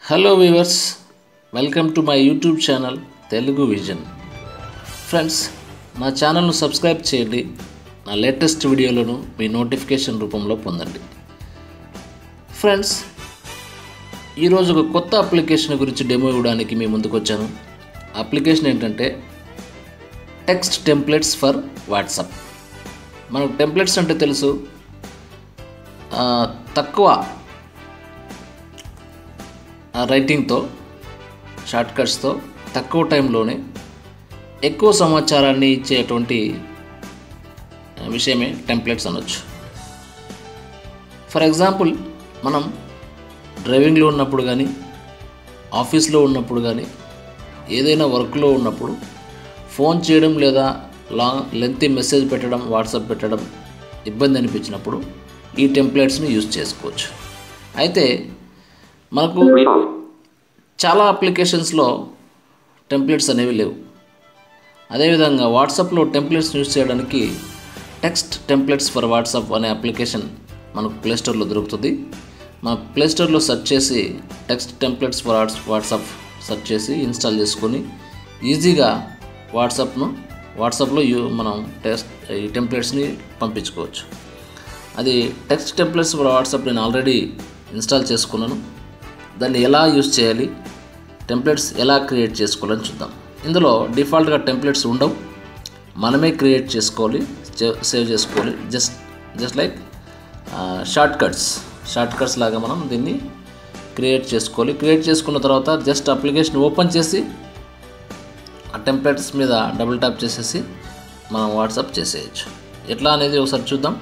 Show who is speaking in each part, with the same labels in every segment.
Speaker 1: Hello viewers, welcome to my YouTube channel Telugu vision. Friends, నా ఛానల్ను subscribe చేయండి. నా లేటెస్ట్ వీడియోలను మీ నోటిఫికేషన్ రూపంలో పొందండి. ఫ్రెండ్స్, ఈరోజు ఒక కొత్త అప్లికేషన్ గురించి డెమో ఇవ్వడానికి మీ ముందుకు వచ్చాను. అప్లికేషన్ ఏంటంటే టెక్స్ట్ టెంప్లెట్స్ ఫర్ వాట్సాప్. మనకు టెంప్లెట్స్ అంటే తెలుసు, తక్కువ రైటింగ్తో, షార్ట్కట్స్తో తక్కువ టైంలోనే ఎక్కువ సమాచారాన్ని ఇచ్చేటువంటి విషయమే టెంప్లెట్స్ అనొచ్చు. ఫర్ ఎగ్జాంపుల్, మనం డ్రైవింగ్లో ఉన్నప్పుడు కానీ, ఆఫీస్లో ఉన్నప్పుడు కానీ, ఏదైనా వర్క్లో ఉన్నప్పుడు ఫోన్ చేయడం లేదా లెంతీ మెసేజ్ పెట్టడం, వాట్సాప్ పెట్టడం ఇబ్బంది అనిపించినప్పుడు ఈ టెంప్లెట్స్ని యూజ్ చేసుకోవచ్చు. అయితే మనకు చాలా అప్లికేషన్స్లో టెంప్లెట్స్ అనేవి లేవు. అదేవిధంగా వాట్సాప్లో టెంప్లెట్స్ యూజ్ చేయడానికి టెక్స్ట్ టెంప్లెట్స్ ఫర్ వాట్సాప్ అనే అప్లికేషన్ మనకు ప్లేస్టోర్లో దొరుకుతుంది. మన ప్లేస్టోర్లో సెర్చ్ చేసి text templates for WhatsApp search చేసి ఇన్స్టాల్ చేసుకొని ఈజీగా వాట్సాప్లో మనం ఈ టెంప్లెట్స్ని పంపించుకోవచ్చు. అది టెక్స్ట్ టెంప్లెట్స్ ఫర్ వాట్సాప్ నేను ఆల్రెడీ ఇన్స్టాల్ చేసుకున్నాను. దాన్ని ఎలా యూజ్ చేయాలి, టెంప్లెట్స్ ఎలా క్రియేట్ చేసుకోవాలని చూద్దాం. ఇందులో డిఫాల్ట్గా టెంప్లెట్స్ ఉండవు, మనమే క్రియేట్ చేసుకోవాలి, సేవ్ చేసుకోవాలి. జస్ట్ లైక్ షార్ట్కట్స్ లాగా మనం దీన్ని క్రియేట్ చేసుకోవాలి. క్రియేట్ చేసుకున్న తర్వాత జస్ట్ అప్లికేషన్ ఓపెన్ చేసి ఆ టెంప్లెట్స్ మీద డబుల్ ట్యాప్ చేసేసి మనం వాట్సాప్ చేసేయచ్చు. ఎట్లా అనేది ఒకసారి చూద్దాం.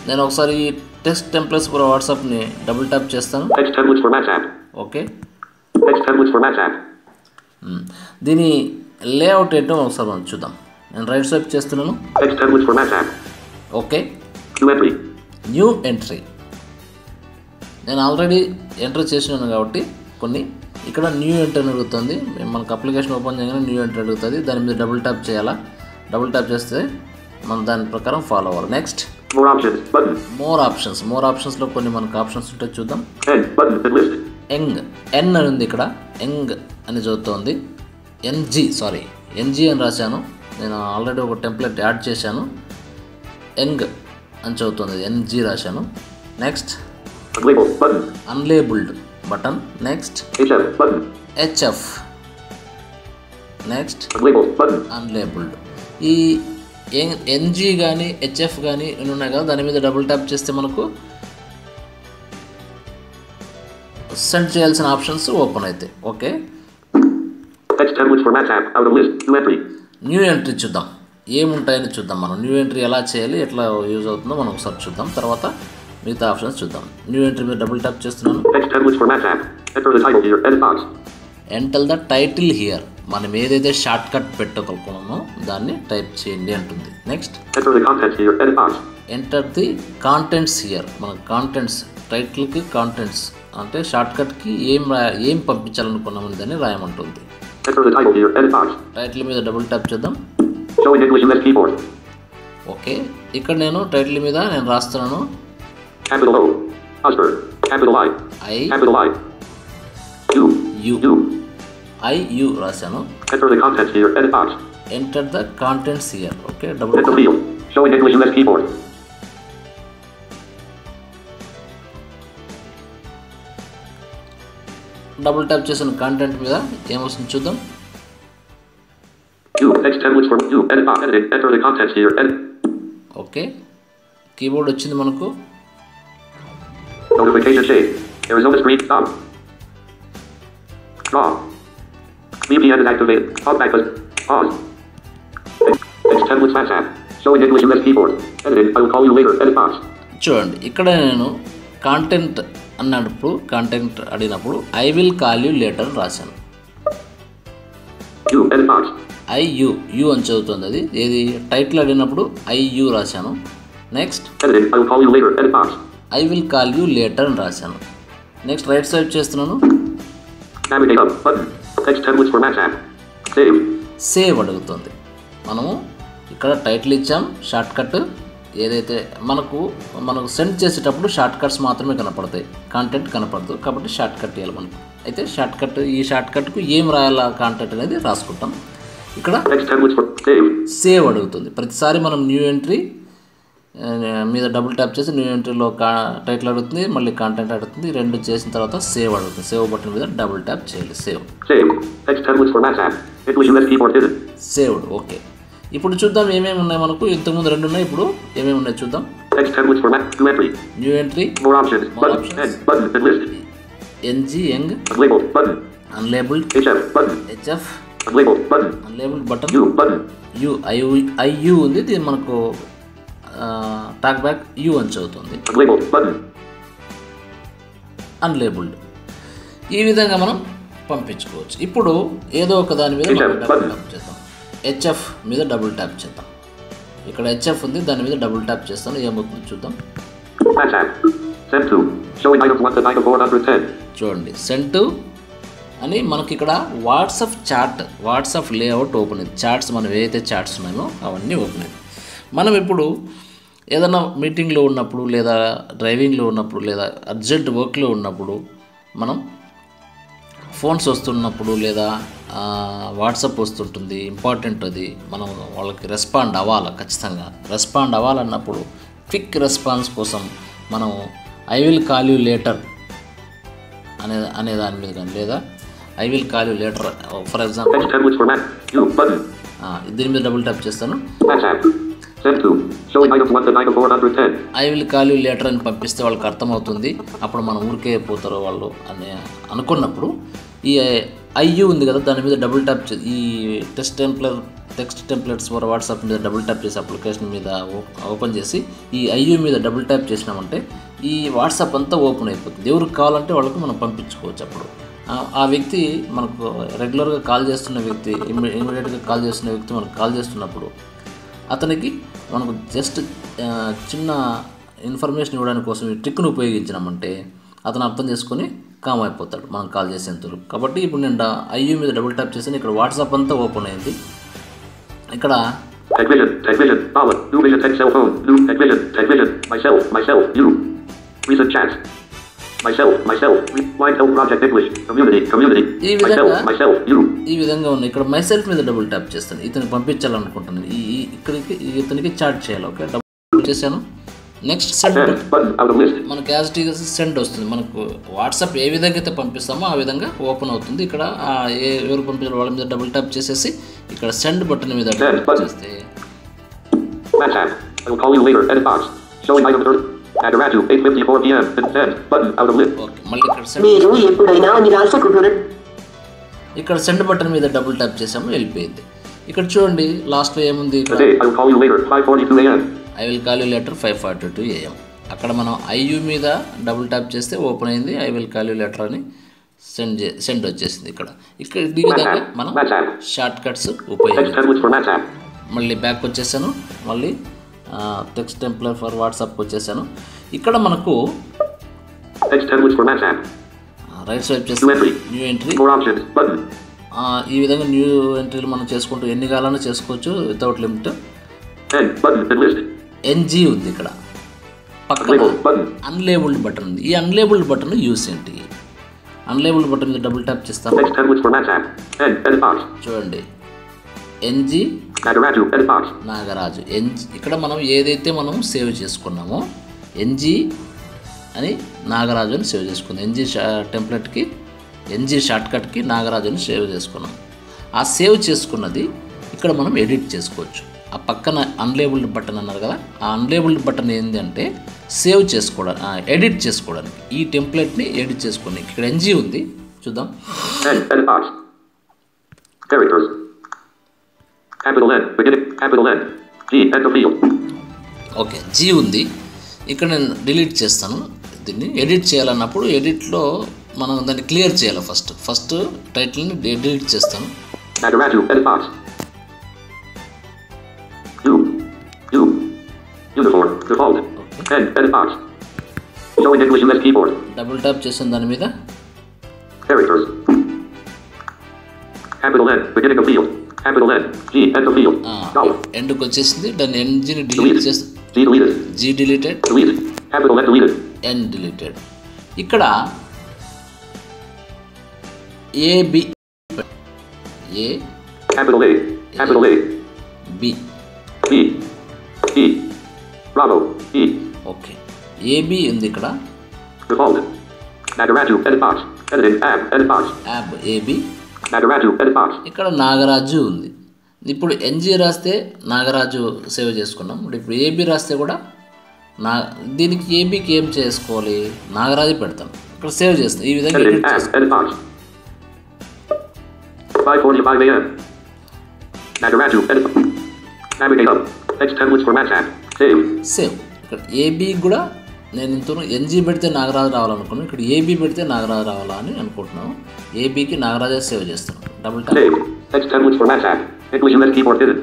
Speaker 1: నేను ఒకసారి టెక్స్ట్ టెంప్లెట్స్ ఫర్ వాట్సాప్ని డబుల్ ట్యాప్ చేస్తాను. ఓకే, దీని లేఅవుట్ ఏంటో ఒకసారి మనం చూద్దాం. నేను రైట్ స్వైప్ చేస్తున్నాను. ఓకే, న్యూ ఎంట్రీ నేను ఆల్రెడీ ఎంటర్ చేసినాను కాబట్టి కొన్ని ఇక్కడ న్యూ ఎంట్రీ అడుగుతుంది. మనకు అప్లికేషన్ ఓపెన్ చేయగానే న్యూ ఎంట్రీ అడుగుతుంది. దాని మీద డబుల్ ట్యాప్ చేయాలా. డబుల్ ట్యాప్ చేస్తే మనం దాని ప్రకారం ఫాలో అవ్వాలి. నెక్స్ట్ మోర్ ఆప్షన్స్లో కొన్ని మనకు ఆప్షన్స్ ఉంటాయి, చూద్దాం. ఎన్ అని ఉంది ఇక్కడ, యంగ్ అని చదువుతోంది. ఎన్జీ అని రాశాను. నేను ఆల్రెడీ ఒక టెంప్లెట్ యాడ్ చేశాను. యంగ్ అని చదువుతుంది, ఎన్జీ రాశాను. Next unlabelled button. Next HF. Next unlabelled. ఈ ఎన్జీ కానీ హెచ్ఎఫ్ కానీ ఉన్నాయి కదా, దాని మీద డబుల్ ట్యాప్ చేస్తే మనకు సెండ్ చేయాల్సిన ఆప్షన్స్ ఓపెన్ అవుతాయి. ఓకే, న్యూ ఎంట్రీ చూద్దాం. ఏముంటాయని చూద్దాం. మనం న్యూ ఎంట్రీ ఎలా చేయాలి, ఎట్లా యూజ్ అవుతుందో మనం ఒకసారి చూద్దాం. తర్వాత మిగతా ఆప్షన్స్ చూద్దాం. న్యూ ఎంట్రీ మీద డబుల్ ట్యాప్ చేస్తున్నాను. Enter the title here. మనం ఏదైతే షార్ట్ కట్ పెట్టగలుగుతున్నామో దాన్ని టైప్ చేయండి అంటుంది. Next enter the contents here. మన కాంటెంట్స్, టైటిల్కి కాంటెంట్స్ అంటే షార్ట్ కట్కి ఏం పంపించాలనుకున్నామని దాన్ని రాయమంటుంది. టైటిల్ మీద డబుల్ ట్యాప్ చేద్దాం. ఓకే, ఇక్కడ నేను టైటిల్ మీద నేను రాస్తున్నాను. ఐ రాశాను. Enter the contents here. Okay, double tap చేసిన కాంటెంట్ మీద ఏమొస్తుంది చూద్దాం. ఓకే, కీబోర్డ్ వచ్చింది మనకు.
Speaker 2: VPN is activated. Talkback is pause. Text templates WhatsApp. Show in English US keyboard. Edited. I will call you later. Edit box.
Speaker 1: చూడండి, ఇక్కడ నేను content అన్నప్పుడు, కాంటెంట్ అడిగినప్పుడు I will call you later అని రాశాను.
Speaker 2: Edit box.
Speaker 1: You అని చదువుతుంది. అది ఏది టైటిల్ అడిగినప్పుడు యూ రాశాను. Next
Speaker 2: Edited. I will call you later. Edit box.
Speaker 1: I will call you later అని రాశాను. నెక్స్ట్ రైట్ స్వైప్ చేస్తున్నాను.
Speaker 2: Navigate up button. Text templates for WhatsApp. Save.
Speaker 1: Save అడుగుతుంది. మనము ఇక్కడ టైటిల్ ఇచ్చాం, షార్ట్ కట్ ఏదైతే మనకు సెండ్ చేసేటప్పుడు షార్ట్ కట్స్ మాత్రమే కనపడతాయి, కాంటెంట్ కనపడదు. కాబట్టి షార్ట్ కట్ ఇవ్వాలి మనకు. అయితే ఈ షార్ట్ కట్కు ఏం రాయాలా కాంటెంట్ అనేది రాసుకుంటాం. ఇక్కడ సేవ్ అడుగుతుంది. ప్రతిసారి మనం న్యూ ఎంట్రీ మీద డబుల్ ట్యాప్ చేసి న్యూ ఎంట్రీలో టైటిల్ అడుగుతుంది, మళ్ళీ కాంటెంట్ అడుగుతుంది. రెండు చేసిన తర్వాత సేవ్ అడుగుతుంది. సేవ్ బటన్ మీద డబుల్ ట్యాప్ చేయాలి. సేవ్డ్. ఓకే. ఇప్పుడు చూద్దాం ఏమేమి ఉన్నాయి మనకు. ఇంతకుముందు 2 ఉన్నాయి, ఇప్పుడు ఏమేమి ఉన్నాయి చూద్దాం. న్యూ ఎంట్రీ, ఎన్జీ యంగ్, అన్లేబుల్డ్, హెచ్ఎఫ్, అన్లేబుల్డ్ బటన్, యూ ఐయూ ఉంది. ఇది మనకు టాక్ బ్యాక్ యూ అని చదువుతుంది. అన్లేబుల్డ్. ఈ విధంగా మనం పంపించుకోవచ్చు. ఇప్పుడు ఏదో ఒక దాని మీద డబుల్ ట్యాప్ చేద్దాం. హెచ్ఎఫ్ మీద డబుల్ ట్యాప్ చేద్దాం. ఇక్కడ హెచ్ఎఫ్ ఉంది, దాని మీద డబుల్ ట్యాప్ చేస్తాను. ఏమవుతుందో చూద్దాం. చూడండి, సెండ్ టు అని మనకి ఇక్కడ వాట్సాప్ లేఅవుట్ ఓపెన్ అయింది. చాట్స్ మనం ఏదైతే చాట్స్ ఉన్నాయో అవన్నీ ఓపెన్ అయింది. మనం ఇప్పుడు ఏదైనా మీటింగ్లో ఉన్నప్పుడు, లేదా డ్రైవింగ్లో ఉన్నప్పుడు, లేదా అర్జెంట్ వర్క్లో ఉన్నప్పుడు, మనం ఫోన్స్ వస్తున్నప్పుడు, లేదా వాట్సాప్ వస్తుంటుంది, ఇంపార్టెంట్ అది, మనం వాళ్ళకి రెస్పాండ్ అవ్వాలి. ఖచ్చితంగా రెస్పాండ్ అవ్వాలన్నప్పుడు క్విక్ రెస్పాన్స్ కోసం మనం I will call you later అనే దాని మీద కానీ, లేదా I will call you later for example దీని మీద డబుల్ ట్యాప్ చేస్తాను. I will call you later అని పంపిస్తే వాళ్ళకి అర్థమవుతుంది. అప్పుడు మనం ఊరికే పోతారు వాళ్ళు అని అనుకున్నప్పుడు ఈ ఐయూ ఉంది కదా, దాని మీద డబుల్ ట్యాప్ చేసి ఈ టెక్స్ట్ టెంప్లెట్స్ ఫర్ వాట్సాప్ మీద డబుల్ ట్యాప్ చేసి అప్లికేషన్ మీద ఓపెన్ చేసి ఈ ఐయూ మీద డబుల్ ట్యాప్ చేసినామంటే ఈ వాట్సాప్ అంతా ఓపెన్ అయిపోతుంది. ఎవరికి కావాలంటే వాళ్ళకి మనం పంపించుకోవచ్చు. అప్పుడు ఆ వ్యక్తి మనకు రెగ్యులర్గా కాల్ చేస్తున్న వ్యక్తి, ఇమీడియట్గా కాల్ చేస్తున్న వ్యక్తి మనకు కాల్ చేస్తున్నప్పుడు అతనికి మనకు జస్ట్ చిన్న ఇన్ఫర్మేషన్ ఇవ్వడానికి కోసం ఈ ట్రిక్ను ఉపయోగించినామంటే అతను అర్థం చేసుకొని కామ్ అయిపోతాడు మనం కాల్ చేసేంతవరకు. కాబట్టి ఇప్పుడు నేను ఐయూ మీద డబుల్ ట్యాప్ చేసాను. ఇక్కడ వాట్సాప్ అంతా ఓపెన్ అయింది. ఇక్కడ ఈ విధంగా ఉన్నాయి. ఇక్కడ మైసెల్ఫ్ మీద డబుల్ ట్యాప్ చేస్తాను. ఇతనికి పంపించాలనుకుంటున్నాను. ఇతనికి చాట్ చేయాలి. ఓకే, డబుల్ చేశాను. Next send. మనకు యాజ్ ఇట్ ఈజ్ సెండ్ వస్తుంది. మనకు వాట్సాప్ ఏ విధంగా అయితే పంపిస్తామో ఆ విధంగా ఓపెన్ అవుతుంది. ఇక్కడ ఎవరు పంపించారు వాళ్ళ మీద డబుల్ ట్యాప్ చేసేసి ఇక్కడ సెండ్ బటన్ మీద డబుల్ చేస్తే ఇక్కడ సెండ్ బటన్ మీద డబుల్ ట్యాప్ చేసాము, వెళ్ళిపోయింది. ఇక్కడ చూడండి లాస్ట్లో ఏముంది, I will call you later 5:42 AM. అక్కడ మనం ఐయూ మీద డబుల్ ట్యాప్ చేస్తే ఓపెన్ అయింది. I will call you later అని సెండ్ వచ్చేసింది. ఇక్కడ ఈ విధంగా మనం షార్ట్ కట్స్ ఉపయోగించాలి. మళ్ళీ బ్యాక్ వచ్చేసాను. మళ్ళీ టెక్స్ట్ టెంప్లెట్ ఫర్ వాట్సాప్కి వచ్చేసాను. ఇక్కడ మనకు రైట్ స్వైప్ చేసి న్యూ ఎంట్రీ, ఈ విధంగా న్యూ ఎంట్రీలు మనం చేసుకుంటూ ఎన్ని కావాలన్నా చేసుకోవచ్చు వితౌట్ లిమిట్. ఎన్జీ ఉంది ఇక్కడ పక్కన. అన్లేబుల్డ్ బటన్ ఉంది. ఈ అన్లేబుల్డ్ బటన్ యూస్ ఏంటి? అన్లేబుల్డ్ బటన్ మీద డబుల్ ట్యాప్ చేస్తాం. చూడండి, ఎన్జీ నాగరాజు. ఇక్కడ మనం ఏదైతే మనం సేవ్ చేసుకున్నామో ఎన్జీ అని నాగరాజు అని సేవ్ చేసుకున్నాం. ఎన్జీ టెంప్లెట్కి, ఎన్జీ షార్ట్కట్కి నాగరాజు అని సేవ్ చేసుకున్నాం. ఆ సేవ్ చేసుకున్నది ఇక్కడ మనం ఎడిట్ చేసుకోవచ్చు. ఆ పక్కన అన్లేబుల్డ్ బటన్ అన్నారు కదా, ఆ అన్లేబుల్డ్ బటన్ ఏంటి అంటే సేవ్ చేసుకోవడానికి, ఎడిట్ చేసుకోవడానికి, ఈ టెంప్లెట్ని ఎడిట్ చేసుకోవడానికి. ఇక్కడ ఎన్జీ ఉంది, చూద్దాం. ఓకే, జీ ఉంది. ఇక్కడ నేను డిలీట్ చేస్తాను. దీన్ని ఎడిట్ చేయాలన్నప్పుడు ఎడిట్లో మనం దాన్ని క్లియర్ చేయాలి. ఫస్ట్ టైటిల్ని డిలీట్ చేస్తాను. డబుల్ ట్యాప్ చేసిన దాని మీద ఎండ్కి వచ్చేసింది. దాన్ని ఎన్జీని డిలీట్ చేసి
Speaker 2: G deleted.
Speaker 1: G deleted,
Speaker 2: Delete. Capital N deleted.
Speaker 1: N deleted. ఇక్కడ AB A
Speaker 2: Capital A. Capital A.
Speaker 1: B.
Speaker 2: B. E. Bravo. E.
Speaker 1: Okay, AB ఉంది ఇక్కడ.
Speaker 2: Default. Nagaraju. Edit box. Editing. Ab. Edit box.
Speaker 1: యాబ్ AB.
Speaker 2: Nagaraju. Edit box.
Speaker 1: ఇక్కడ నాగరాజు ఉంది. ఇప్పుడు NG రాస్తే Nagaraju save చేసుకున్నాం. ఇప్పుడు AB రాస్తే కూడా దీనికి ఏబీకి ఏం చేసుకోవాలి, నాగరాజు పెడతాను, ఇక్కడ సేవ్ చేస్తాను. ఈ విధంగా
Speaker 2: Editing. Ab. Edit box. 5:45 a.m. Nagaraju. Edit. Navigate up. Text templates for WhatsApp. Save.
Speaker 1: Save. ఇక్కడ ఏబీ కూడా నేను ఇంత NG పెడితే నాగరాజు రావాలనుకున్నాను, ఇక్కడ ఏబీ పెడితే నాగరాజు రావాలా అని అనుకుంటున్నాను. ఏబీకి నాగరాజే సేవ్ చేస్తాను. Double tap.
Speaker 2: Save. Text templates for WhatsApp. English US keyboard hidden.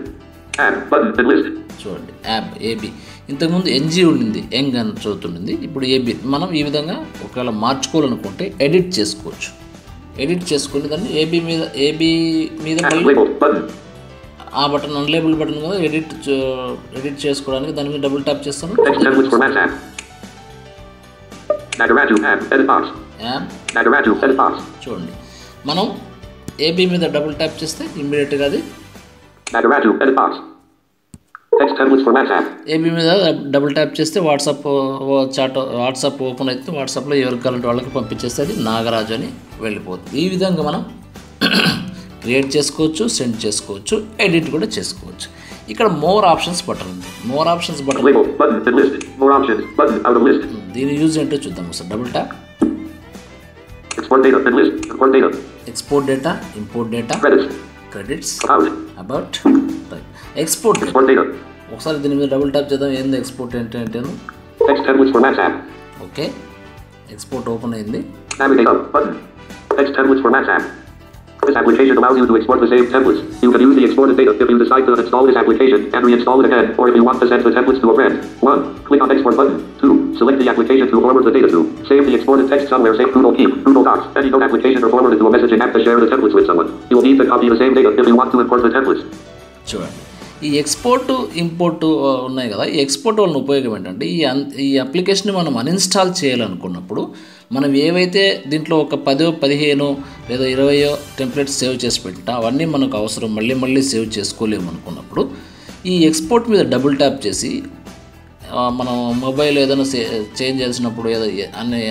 Speaker 2: Add button and list.
Speaker 1: చూడండి, యాబ్ ఏబీ. ఇంతకుముందు NG ఉండింది, యంగ్ అని చదువుతుండింది. ఇప్పుడు ఏబీ. మనం ఈ విధంగా ఒకవేళ మార్చుకోవాలనుకుంటే ఎడిట్ చేసుకోవచ్చు. ఎడిట్ చేసుకుని దాన్ని ఏబీ మీద
Speaker 2: Add
Speaker 1: మళ్ళీ
Speaker 2: label button.
Speaker 1: ఆ బటన్ అన్లేబుల్ బటన్ కదా, ఎడిట్ చేసుకోవడానికి దాని మీద డబుల్ ట్యాప్ చేస్తాను.
Speaker 2: Text templates for WhatsApp. Nagaraju. Ab. Edit box.
Speaker 1: యాబ్
Speaker 2: Nagaraju. Edit box.
Speaker 1: చూడండి, మనం ఏబీ మీద డబుల్ ట్యాప్ చేస్తే ఇమ్మీడియట్గా అది
Speaker 2: Nagaraju. Edit box. Text templates for WhatsApp.
Speaker 1: AB మీద డబుల్ ట్యాప్ చేస్తే వాట్సాప్ ఓపెన్ అయితే వాట్సాప్లో ఎవరికి కావాలంటే వాళ్ళకి పంపించేస్తే అది నాగరాజు అని వెళ్ళిపోతుంది. ఈ విధంగా మనం క్రియేట్ చేసుకోవచ్చు, సెండ్ చేసుకోవచ్చు, ఎడిట్ కూడా చేసుకోవచ్చు. ఇక్కడ మోర్ ఆప్షన్స్ బటన్ ఉంది. More options button,
Speaker 2: Label button and list. More options. Button out of list.
Speaker 1: దీని యూజ్ ఏంటో చూద్దాం ఒకసారి. Double tap.
Speaker 2: Export data and list. Import data.
Speaker 1: Export data, import data,
Speaker 2: Credits.
Speaker 1: Credits,
Speaker 2: About.
Speaker 1: About, export data.
Speaker 2: Export data.
Speaker 1: ఒకసారి దీని మీద double tap చేద్దాం. ఏంది export ఏంటంటేను.
Speaker 2: Text templates for WhatsApp.
Speaker 1: Okay, export open అయింది.
Speaker 2: Navigate up button. Text templates for WhatsApp. This application allows you to export the saved templates. You can use the exported data if you decide to install this application and reinstall it again, or if you want to send the templates to a friend. 1. Click on Export button. 2. Select the application to forward the data to. Save the exported text somewhere. Save Google Keep, Google Docs, any note application or forward it to a messaging app to share the templates with someone. You will need to copy the same data if you want to import the templates.
Speaker 1: చూడండి, ఈ export import ఉన్నాయి కదా, ఈ export వలన ఉపయోగం ఏంటంటే ఈ అప్లికేషన్ని మనం అన్ఇన్స్టాల్ చేయాలనుకున్నప్పుడు మనం ఏవైతే దీంట్లో ఒక 10, 15 లేదా 20 టెంప్లెట్స్ సేవ్ చేసి పెట్టా అవన్నీ మనకు అవసరం, మళ్ళీ సేవ్ చేసుకోలేము అనుకున్నప్పుడు ఈ ఎక్స్పోర్ట్ మీద డబుల్ ట్యాప్ చేసి మనం మొబైల్ ఏదైనా చేంజ్ చేసినప్పుడు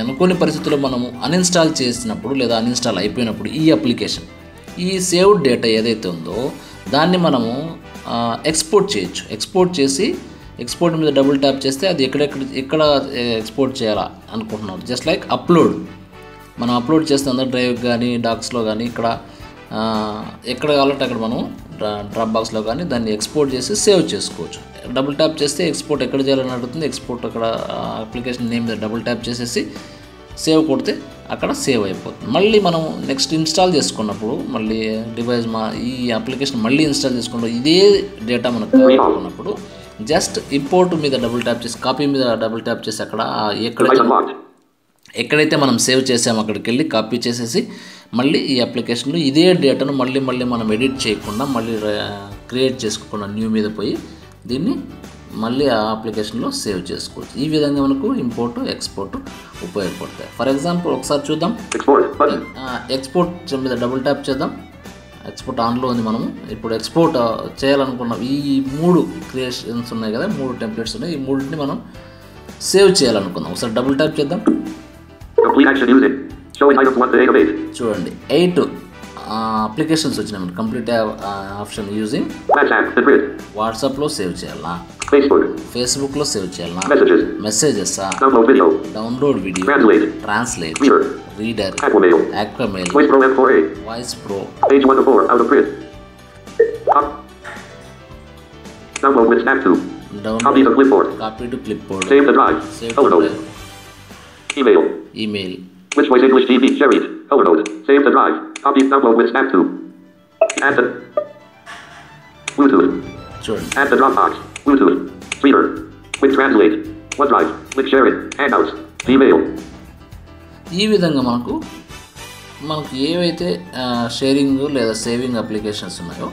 Speaker 1: అనుకోని పరిస్థితుల్లో మనము అన్ఇన్స్టాల్ చేసినప్పుడు లేదా అన్ఇన్స్టాల్ అయిపోయినప్పుడు ఈ అప్లికేషన్ ఈ సేవ్డ్ డేటా ఏదైతే ఉందో దాన్ని మనము ఎక్స్పోర్ట్ చేయొచ్చు. ఎక్స్పోర్ట్ చేసి ఎక్స్పోర్ట్ మీద డబుల్ ట్యాప్ చేస్తే అది ఎక్కడ ఎక్స్పోర్ట్ చేయాలా అనుకుంటున్నాం. జస్ట్ లైక్ అప్లోడ్, మనం అప్లోడ్ చేస్తే అందరూ డ్రైవ్ కానీ డాక్స్లో కానీ ఇక్కడ ఎక్కడ కావాలంటే అక్కడ మనం డ్రాప్ బాక్స్లో కానీ దాన్ని ఎక్స్పోర్ట్ చేసి సేవ్ చేసుకోవచ్చు. డబుల్ ట్యాప్ చేస్తే ఎక్స్పోర్ట్ ఎక్కడ చేయాలని అడుగుతుంది. ఎక్స్పోర్ట్ అక్కడ అప్లికేషన్ నేమ్ మీద డబుల్ ట్యాప్ చేసేసి సేవ్ కొడితే అక్కడ సేవ్ అయిపోతుంది. మళ్ళీ మనం నెక్స్ట్ ఇన్స్టాల్ చేసుకున్నప్పుడు మళ్ళీ డివైస్ ఈ అప్లికేషన్ మళ్ళీ ఇన్స్టాల్ చేసుకున్నప్పుడు ఇదే డేటా మనకు కావాలనుకున్నప్పుడు జస్ట్ ఇంపోర్ట్ మీద డబుల్ ట్యాప్ చేసి కాపీ మీద డబుల్ ట్యాప్ చేసి అక్కడ ఎక్కడైతే మనం సేవ్ చేసామో అక్కడికి వెళ్ళి కాపీ చేసేసి మళ్ళీ ఈ అప్లికేషన్లో ఇదే డేటాను మళ్ళీ మనం ఎడిట్ చేయకుండా మళ్ళీ క్రియేట్ చేసుకోకుండా న్యూ మీద పోయి దీన్ని మళ్ళీ ఆ అప్లికేషన్లో సేవ్ చేసుకోవచ్చు. ఈ విధంగా మనకు ఇంపోర్ట్ ఎక్స్పోర్ట్ ఉపయోగపడతాయి. ఫర్ ఎగ్జాంపుల్ ఒకసారి చూద్దాం. ఎక్స్పోర్ట్ మీద డబుల్ ట్యాప్ చేద్దాం. ఎక్స్పోర్ట్ ఆన్లో ఉంది. మనము ఇప్పుడు ఎక్స్పోర్ట్ చేయాలనుకున్నాం. ఈ 3 క్రియేషన్స్ ఉన్నాయి కదా, 3 టెంప్లెట్స్ ఉన్నాయి. ఈ 3ని మనం సేవ్ చేయాలనుకుందాం. ఒకసారి డబుల్ ట్యాప్ చేద్దాం. చూడండి 8 అప్లికేషన్స్ వచ్చినాయి మనకి. కంప్లీట్ ఆప్షన్ యూజింగ్ వాట్సాప్లో సేవ్ చేయాలా, ఫేస్బుక్లో సేవ్ చేయాలా, messages, download video, translate, reader, Aquamail, voice pro, download, copy to clipboard, save to drive, email,
Speaker 2: Which voice English TV Sherry download save the drive copy download with snap to add the Bluetooth
Speaker 1: చూడండి,
Speaker 2: add the Dropbox Bluetooth speaker quick translate OneDrive quick sharing Hangouts Gmail.
Speaker 1: ఈ విధంగా మనకు ఏవైతే sharing లేదా saving applications ఉన్నాయో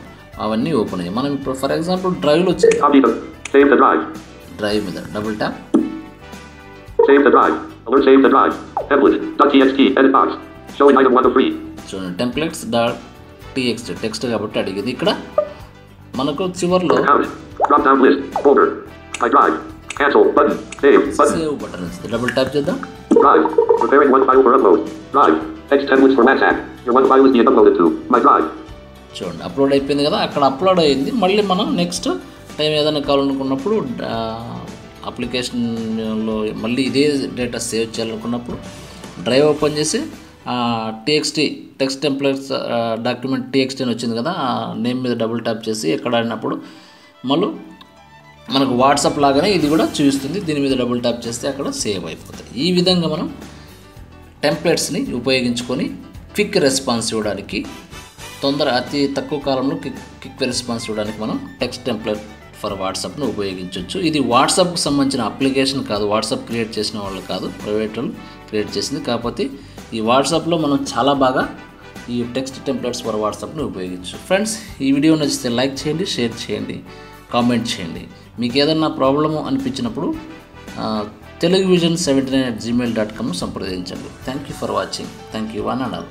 Speaker 1: అవన్నీ open అయ్యాయి. మనం ఇప్పుడు ఫర్ ఎగ్జాంపుల్ డ్రైవ్లో
Speaker 2: copy the save the drive
Speaker 1: drive మీద double tap.
Speaker 2: Save the drive. Alert save the drive. Template.txt edit box. Showing item 1 of 3.
Speaker 1: చూడండి templates.txt టెక్స్ట్ కాబట్టి అడిగింది. ఇక్కడ మనకు చివర్లో
Speaker 2: Count. Drop down list. Folder. My drive. Cancel button. Save button.
Speaker 1: Save button వస్తుంది. Double tap చేద్దాం.
Speaker 2: Drive. Preparing one file for upload. Drive. Text templates for WhatsApp. Your one file is being uploaded to my drive.
Speaker 1: చూడండి upload అయిపోయింది కదా, అక్కడ upload అయింది. మళ్ళీ మనం next time ఏదైనా కావాలనుకున్నప్పుడు అప్లికేషన్లో మళ్ళీ ఇదే డేటా సేవ్ చేయాలనుకున్నప్పుడు డ్రైవ్ ఓపెన్ చేసి టెక్స్ట్ టెంప్లెట్స్ డాక్యుమెంట్ TXT అని వచ్చింది కదా, ఆ నేమ్ మీద డబుల్ ట్యాప్ చేసి ఎక్కడ ఆడినప్పుడు మళ్ళీ మనకు వాట్సాప్ లాగానే ఇది కూడా చూపిస్తుంది. దీని మీద డబుల్ ట్యాప్ చేస్తే అక్కడ సేవ్ అయిపోతుంది. ఈ విధంగా మనం టెంప్లెట్స్ని ఉపయోగించుకొని క్విక్ రెస్పాన్స్ ఇవ్వడానికి, అతి తక్కువ కాలంలో క్విక్ రెస్పాన్స్ ఇవ్వడానికి మనం టెక్స్ట్ టెంప్లెట్ ఫర్ వాట్సాప్ను ఉపయోగించవచ్చు. ఇది వాట్సాప్కి సంబంధించిన అప్లికేషన్ కాదు, వాట్సాప్ క్రియేట్ చేసిన వాళ్ళు కాదు, ప్రైవేట్ వాళ్ళు క్రియేట్ చేసింది. కాకపోతే ఈ వాట్సాప్లో మనం చాలా బాగా ఈ టెక్స్ట్ టెంప్లెట్స్ ఫర్ వాట్సాప్ని ఉపయోగించు. ఫ్రెండ్స్, ఈ వీడియో నచ్చితే లైక్ చేయండి, షేర్ చేయండి, కామెంట్ చేయండి. మీకు ఏదన్నా ప్రాబ్లము అనిపించినప్పుడు teluguvision79@gmail.com సంప్రదించండి. Thank you for watching. Thank you one and all.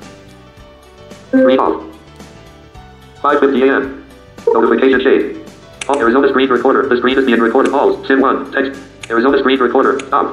Speaker 2: 5:50 a.m. Notification shade. Arizona screen recorder. The screen is being recorded. Pause. SIM 1. Text. Arizona screen recorder. Stop.